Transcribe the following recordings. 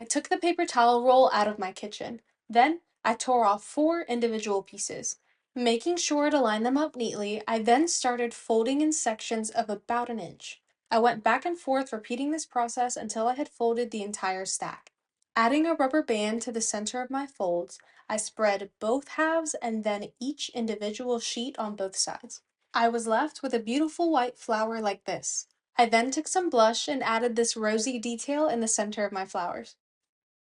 I took the paper towel roll out of my kitchen. Then I tore off 4 individual pieces. Making sure to line them up neatly, I then started folding in sections of about an inch. I went back and forth repeating this process until I had folded the entire stack. Adding a rubber band to the center of my folds, I spread both halves and then each individual sheet on both sides. I was left with a beautiful white flower like this. I then took some blush and added this rosy detail in the center of my flowers.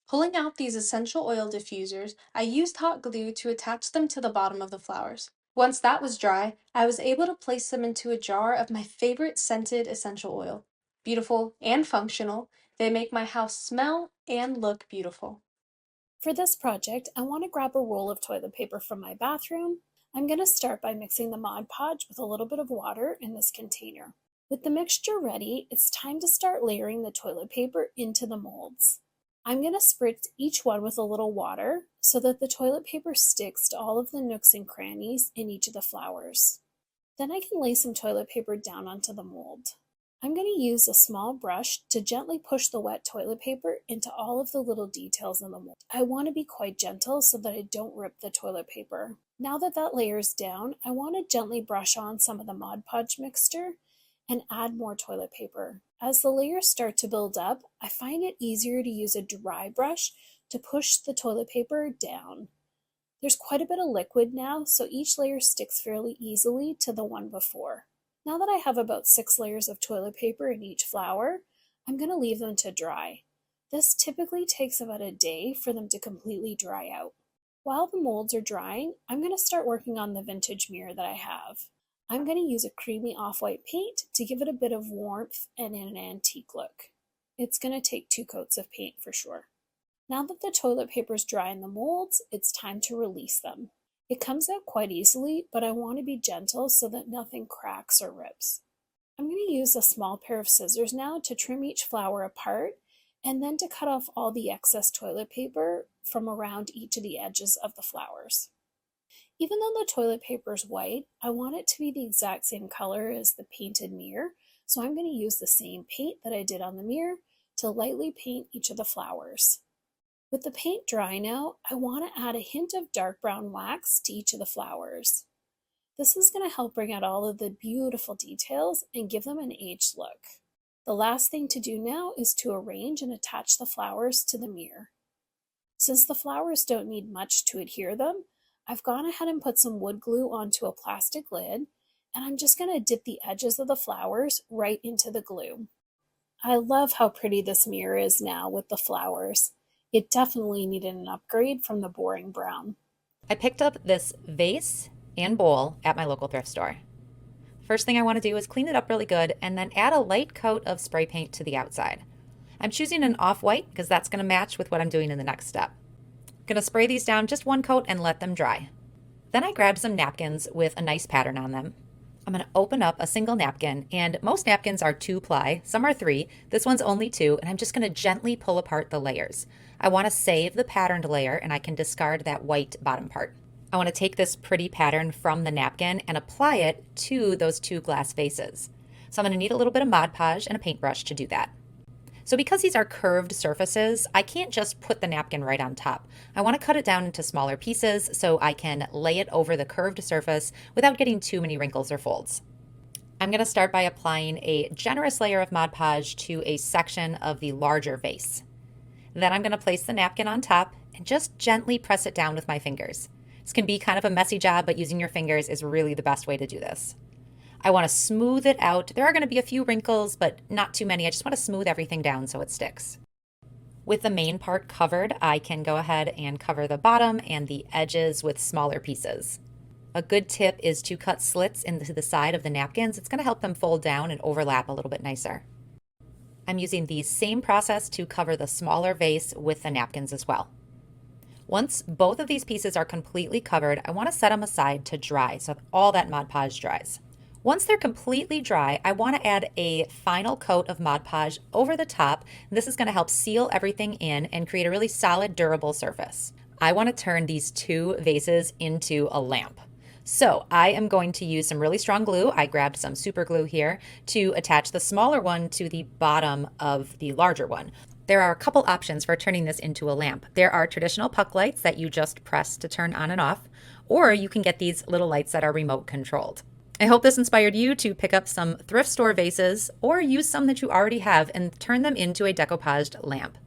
Pulling out these essential oil diffusers, I used hot glue to attach them to the bottom of the flowers. Once that was dry, I was able to place them into a jar of my favorite scented essential oil. Beautiful and functional, they make my house smell and look beautiful. For this project, I want to grab a roll of toilet paper from my bathroom. I'm going to start by mixing the Mod Podge with a little bit of water in this container. With the mixture ready, it's time to start layering the toilet paper into the molds. I'm going to spritz each one with a little water so that the toilet paper sticks to all of the nooks and crannies in each of the flowers. Then I can lay some toilet paper down onto the mold. I'm going to use a small brush to gently push the wet toilet paper into all of the little details in the mold. I want to be quite gentle so that I don't rip the toilet paper. Now that that layer is down, I want to gently brush on some of the Mod Podge mixture and add more toilet paper. As the layers start to build up, I find it easier to use a dry brush to push the toilet paper down. There's quite a bit of liquid now, so each layer sticks fairly easily to the one before. Now that I have about 6 layers of toilet paper in each flower, I'm going to leave them to dry. This typically takes about a day for them to completely dry out. While the molds are drying, I'm going to start working on the vintage mirror that I have. I'm going to use a creamy off-white paint to give it a bit of warmth and an antique look. It's going to take 2 coats of paint for sure. Now that the toilet paper is dry in the molds, it's time to release them. It comes out quite easily, but I want to be gentle so that nothing cracks or rips. I'm going to use a small pair of scissors now to trim each flower apart and then to cut off all the excess toilet paper from around each of the edges of the flowers. Even though the toilet paper is white, I want it to be the exact same color as the painted mirror, so I'm going to use the same paint that I did on the mirror to lightly paint each of the flowers. With the paint dry now, I want to add a hint of dark brown wax to each of the flowers. This is going to help bring out all of the beautiful details and give them an aged look. The last thing to do now is to arrange and attach the flowers to the mirror. Since the flowers don't need much to adhere them, I've gone ahead and put some wood glue onto a plastic lid, and I'm just going to dip the edges of the flowers right into the glue. I love how pretty this mirror is now with the flowers. It definitely needed an upgrade from the boring brown. I picked up this vase and bowl at my local thrift store. First thing I want to do is clean it up really good and then add a light coat of spray paint to the outside. I'm choosing an off-white because that's going to match with what I'm doing in the next step. I'm going to spray these down just 1 coat and let them dry. Then I grabbed some napkins with a nice pattern on them. I'm going to open up a single napkin, and most napkins are 2-ply, some are 3. This one's only 2, and I'm just going to gently pull apart the layers. I want to save the patterned layer, and I can discard that white bottom part. I want to take this pretty pattern from the napkin and apply it to those 2 glass vases. So I'm going to need a little bit of Mod Podge and a paintbrush to do that. So because these are curved surfaces, I can't just put the napkin right on top. I want to cut it down into smaller pieces so I can lay it over the curved surface without getting too many wrinkles or folds. I'm going to start by applying a generous layer of Mod Podge to a section of the larger vase. Then I'm going to place the napkin on top and just gently press it down with my fingers. This can be kind of a messy job, but using your fingers is really the best way to do this. I want to smooth it out. There are going to be a few wrinkles, but not too many. I just want to smooth everything down so it sticks. With the main part covered, I can go ahead and cover the bottom and the edges with smaller pieces. A good tip is to cut slits into the side of the napkins. It's going to help them fold down and overlap a little bit nicer. I'm using the same process to cover the smaller vase with the napkins as well. Once both of these pieces are completely covered, I want to set them aside to dry so all that Mod Podge dries. Once they're completely dry, I want to add a final coat of Mod Podge over the top. This is going to help seal everything in and create a really solid, durable surface. I want to turn these 2 vases into a lamp. So I am going to use some really strong glue. I grabbed some super glue here to attach the smaller one to the bottom of the larger one. There are a couple options for turning this into a lamp. There are traditional puck lights that you just press to turn on and off, or you can get these little lights that are remote controlled. I hope this inspired you to pick up some thrift store vases or use some that you already have and turn them into a decoupaged lamp.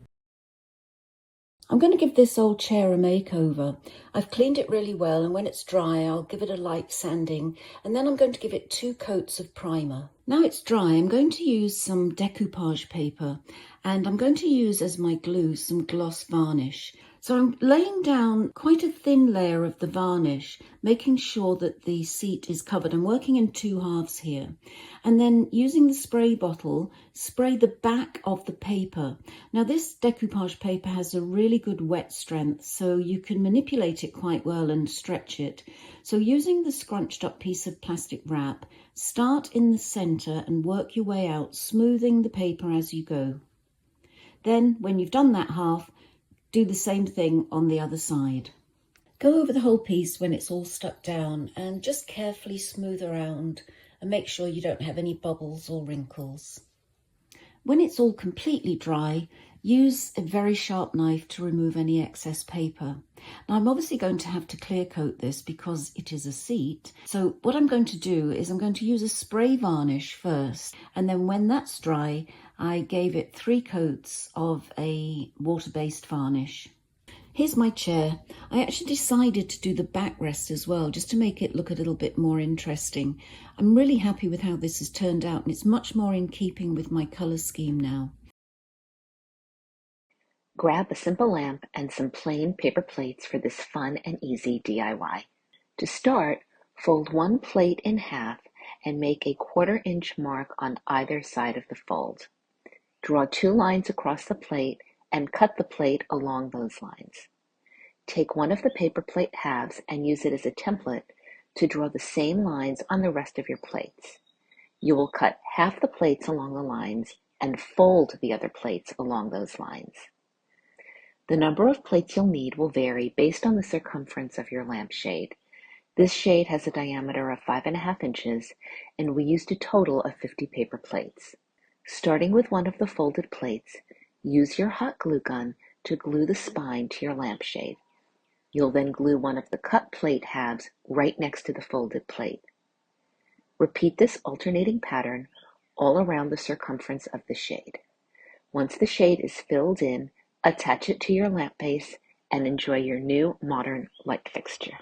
I'm going to give this old chair a makeover. I've cleaned it really well, and when it's dry I'll give it a light sanding, and then I'm going to give it 2 coats of primer. Now it's dry, I'm going to use some decoupage paper, and I'm going to use as my glue some gloss varnish. So I'm laying down quite a thin layer of the varnish, making sure that the seat is covered. I'm working in 2 halves here. And then using the spray bottle, spray the back of the paper. Now this decoupage paper has a really good wet strength, so you can manipulate it quite well and stretch it. So using the scrunched up piece of plastic wrap, start in the center and work your way out, smoothing the paper as you go. Then when you've done that half, do the same thing on the other side. Go over the whole piece when it's all stuck down and just carefully smooth around and make sure you don't have any bubbles or wrinkles. When it's all completely dry, use a very sharp knife to remove any excess paper. Now I'm obviously going to have to clear coat this because it is a seat. So what I'm going to do is I'm going to use a spray varnish first, and then when that's dry, I gave it 3 coats of a water-based varnish. Here's my chair. I actually decided to do the backrest as well, just to make it look a little bit more interesting. I'm really happy with how this has turned out, and it's much more in keeping with my colour scheme now. Grab a simple lamp and some plain paper plates for this fun and easy DIY. To start, fold one plate in half and make a 1/4 inch mark on either side of the fold. Draw 2 lines across the plate and cut the plate along those lines. Take one of the paper plate halves and use it as a template to draw the same lines on the rest of your plates. You will cut half the plates along the lines and fold the other plates along those lines. The number of plates you'll need will vary based on the circumference of your lampshade. This shade has a diameter of 5.5 inches, and we used a total of 50 paper plates. Starting with one of the folded plates, use your hot glue gun to glue the spine to your lampshade. You'll then glue one of the cut plate halves right next to the folded plate. Repeat this alternating pattern all around the circumference of the shade. Once the shade is filled in, attach it to your lamp base and enjoy your new modern light fixture.